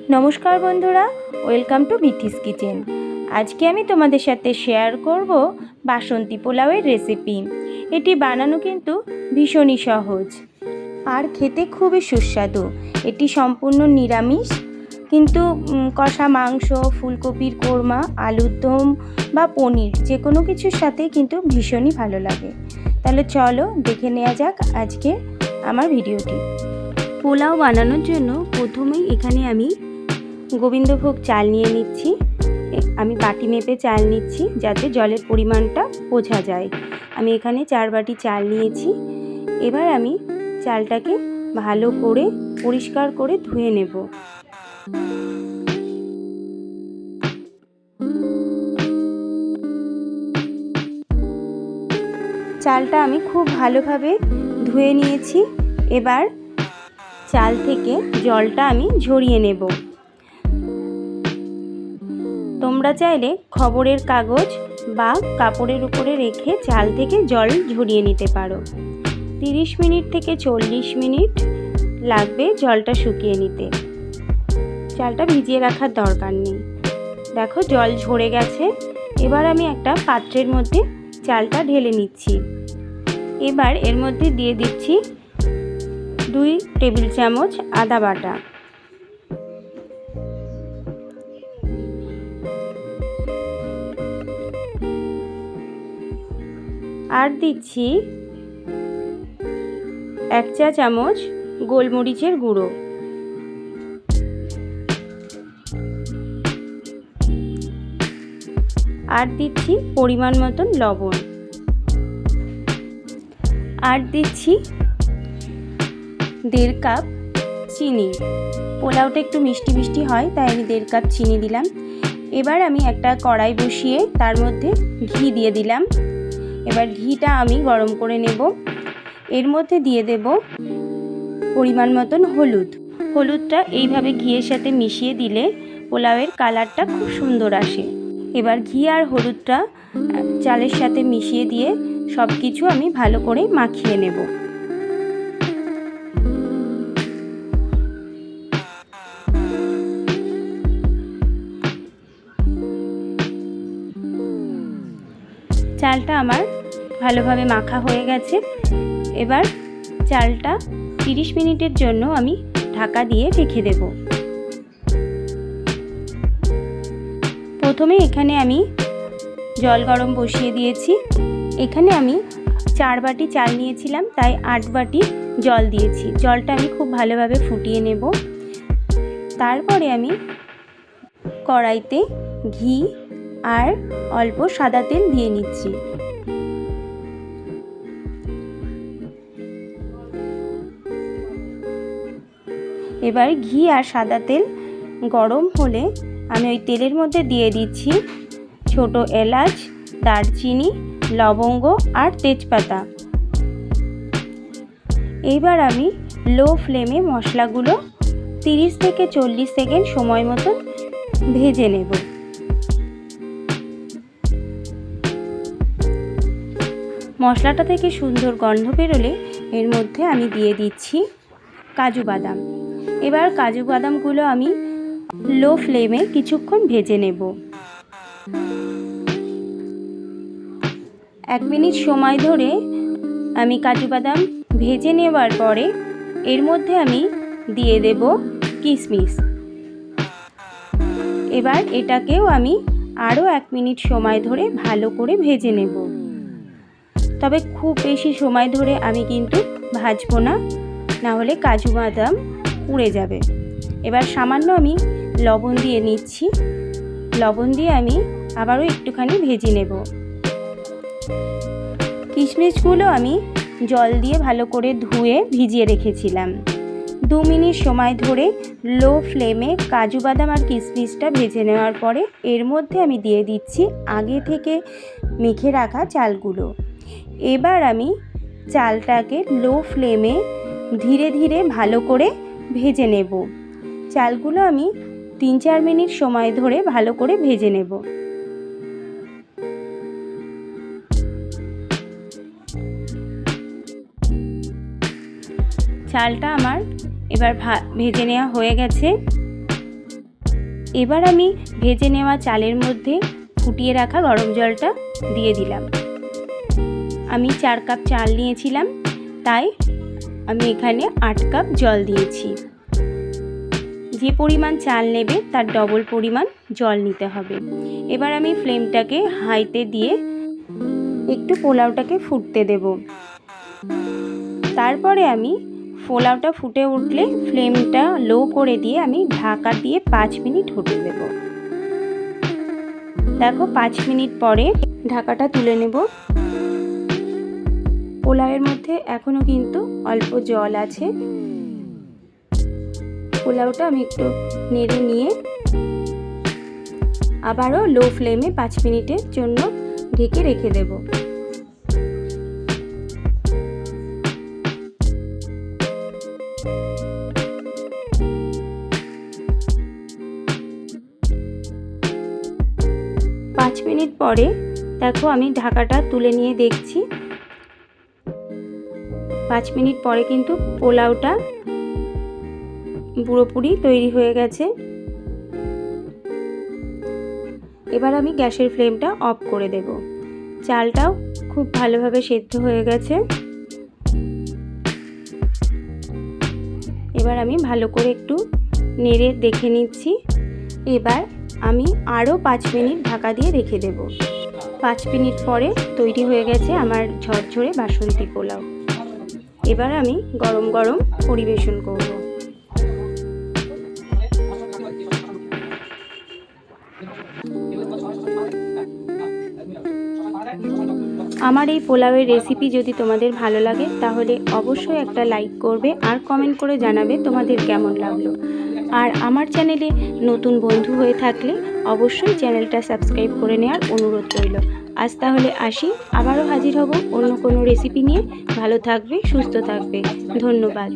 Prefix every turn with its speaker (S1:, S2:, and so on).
S1: नमस्कार बंधुरा welcome to बिथिस kitchen. आज के आमी तोमादेर साथे शेयर करब बासंती पोलाओर रेसिपि। एटी बानानो किन्तु भीषणই सहज और खेते खूबই सुस्वादु। एटी सम्पूर्ण निरामिष किन्तु कषा मांस फुलकपिर कोरमा आलुर दम बा पनीर जे कोनो किछुर साथे किन्तु भीषणই भालो लागे। ताहले चलो देखे नेওয়া যাক आजके आमार भिडियोटी। पोलाओ बानानोर जोन्नो प्रथमेই एखाने आमी गोविंदभोग चाल निये निচ্ছি। আমি বাটি মেপে চাল নিচ্ছি যাতে জলের পরিমাণটা বোঝা যায়। আমি এখানে 4 বাটি চাল নিয়েছি। এবার আমি চালটাকে ভালো করে পরিষ্কার করে ধুয়ে নেব। চালটা আমি খুব ভালোভাবে ধুয়ে নিয়েছি। এবার চাল থেকে জলটা আমি ঝরিয়ে নেব। তোমরা চাইলে খবরের কাগজ বা কাপড়ের উপরে রেখে চাল থেকে জল ঝরিয়ে নিতে পারো। 30 মিনিট থেকে 40 মিনিট লাগবে জলটা শুকিয়ে নিতে। চালটা ভিজিয়ে রাখার দরকার নেই। দেখো জল ঝরে গেছে। এবার আমি একটা পাত্রের মধ্যে চালটা ঢেলে নিচ্ছি। এবার এর মধ্যে দিয়ে দিচ্ছি 2 টেবিল চামচ আদা বাটা, আর দিচ্ছি 1 চা চামচ গোলমরিচের গুঁড়ো, আর দিচ্ছি পরিমাণ মতন লবণ, আর দিচ্ছি 1.5 কাপ চিনি। পোলাওটা একটু মিষ্টি মিষ্টি হয় তাই আমি 1.5 কাপ চিনি দিলাম। এবার আমি একটা কড়াই বসিয়ে তার মধ্যে ঘি দিয়ে দিলাম। এবার ঘিটা আমি গরম করে নেব। এর মধ্যে দিয়ে দেব পরিমাণ মতন হলুদ। হলুদটা এইভাবে ঘিয়ের সাথে মিশিয়ে দিলে পোলাওয়ের কালারটা খুব সুন্দর আসে। এবার ঘি আর হলুদটা চালের সাথে মিশিয়ে দিয়ে সব কিছু আমি ভালো করে মাখিয়ে নেব। চালটা আমার ভালোভাবে মাখা হয়ে গেছে। এবার চালটা 30 মিনিটের জন্য আমি ঢাকা দিয়ে রেখে দেব। প্রথমে এখানে আমি জল গরম বসিয়ে দিয়েছি। এখানে আমি 4 বাটি চাল নিয়েছিলাম তাই 8 বাটি জল দিয়েছি। জলটা আমি খুব ভালোভাবে ফুটিয়ে নেব। তারপরে আমি কড়াইতে ঘি আর অল্প সাদা তেল দিয়ে নিচ্ছি। এবার ঘি আর সাদা তেল গরম হলে আমি ওই তেলের মধ্যে দিয়ে দিচ্ছি ছোট এলাচ, দারচিনি, লবঙ্গ আর তেজপাতা। এবার আমি লো ফ্লেমে মশলাগুলো 30 থেকে 40 সেকেন্ড সময় মতো ভেজে নেব। মশলাটা থেকে সুন্দর গন্ধ বেরোলে এর মধ্যে আমি দিয়ে দিচ্ছি কাজু বাদাম। এবার কাজু বাদামগুলো আমি লো ফ্লেমে কিছুক্ষণ ভেজে নেব। 1 মিনিট সময় ধরে আমি কাজু বাদাম ভেজে নেওয়ার পরে এর মধ্যে আমি দিয়ে দেব কিশমিশ। এবার এটাকেও আমি আরও 1 মিনিট সময় ধরে ভালো করে ভেজে নেব। তবে খুব বেশি সময় ধরে আমি কিন্তু ভাজবো না, না হলে কাজু বাদাম পুড়ে যাবে। এবার সামান্য আমি লবণ দিয়ে নিচ্ছি। লবণ দিয়ে আমি আবারও একটুখানি ভেজে নেব। কিশমিশগুলো আমি জল দিয়ে ভালো করে ধুয়ে ভিজিয়ে রেখেছিলাম। 2 মিনিট সময় ধরে লো ফ্লেমে কাজু বাদাম আর কিশমিশটা ভেজে নেওয়ার পরে এর মধ্যে আমি দিয়ে দিচ্ছি আগে থেকে মেখে রাখা চালগুলো। এবার আমি চালটাকে লো ফ্লেমে ধীরে ধীরে ভালো করে ভেজে নেব। চালগুলো আমি 3-4 মিনিট সময় ধরে ভালো করে ভেজে নেব। চালটা আমার এবার ভেজে নেওয়া হয়ে গেছে। এবার আমি ভেজে নেওয়া চালের মধ্যে ফুটিয়ে রাখা গরম জলটা দিয়ে দিলাম। আমি 4 কাপ চাল নিয়েছিলাম, তাই আমি এখানে 8 কাপ জল দিয়েছি। যে পরিমাণ চাল নেবে তার ডবল পরিমাণ জল নিতে হবে। এবার আমি ফ্লেমটাকে হাইতে দিয়ে একটু পোলাওটাকে ফুটতে দেব। তারপরে আমি পোলাওটা ফুটে উঠলে ফ্লেমটা লো করে দিয়ে আমি ঢাকা দিয়ে 5 মিনিট হতে দেব। দেখো 5 মিনিট পরে ঢাকাটা তুলে নেব। পোলাওয়ের মধ্যে এখনও কিন্তু অল্প জল আছে। পোলাওটা আমি একটু নেড়ে নিয়ে আবারও লো ফ্লেমে 5 মিনিটের জন্য ঢেকে রেখে দেব। পাঁচ মিনিট পরে দেখো আমি ঢাকাটা তুলে নিয়ে দেখছি। 5 মিনিট পরে কিন্তু পোলাওটা পুরোপুরি তৈরি হয়ে গেছে। এবার আমি গ্যাসের ফ্লেমটা অফ করে দেব। চালটাও খুব ভালোভাবে সেদ্ধ হয়ে গেছে। এবার আমি ভালো করে একটু নেড়ে দেখে নিচ্ছি। এবার আমি আরও 5 মিনিট ঢাকা দিয়ে রেখে দেব। 5 মিনিট পরে তৈরি হয়ে গেছে আমার ঝরঝরে বাসন্তী পোলাও। এবার আমি গরম গরম পরিবেশন করব। আমার এই পোলাওয়ের রেসিপি যদি তোমাদের ভালো লাগে তাহলে অবশ্যই একটা লাইক করবে আর কমেন্ট করে জানাবে তোমাদের কেমন লাগলো। আর আমার চ্যানেলে নতুন বন্ধু হয়ে থাকলে অবশ্যই চ্যানেলটা সাবস্ক্রাইব করে নেওয়ার অনুরোধ রইল। আজ তাহলে আসি, আবারও হাজির হব অন্য কোনো রেসিপি নিয়ে। ভালো থাকবে, সুস্থ থাকবে। ধন্যবাদ।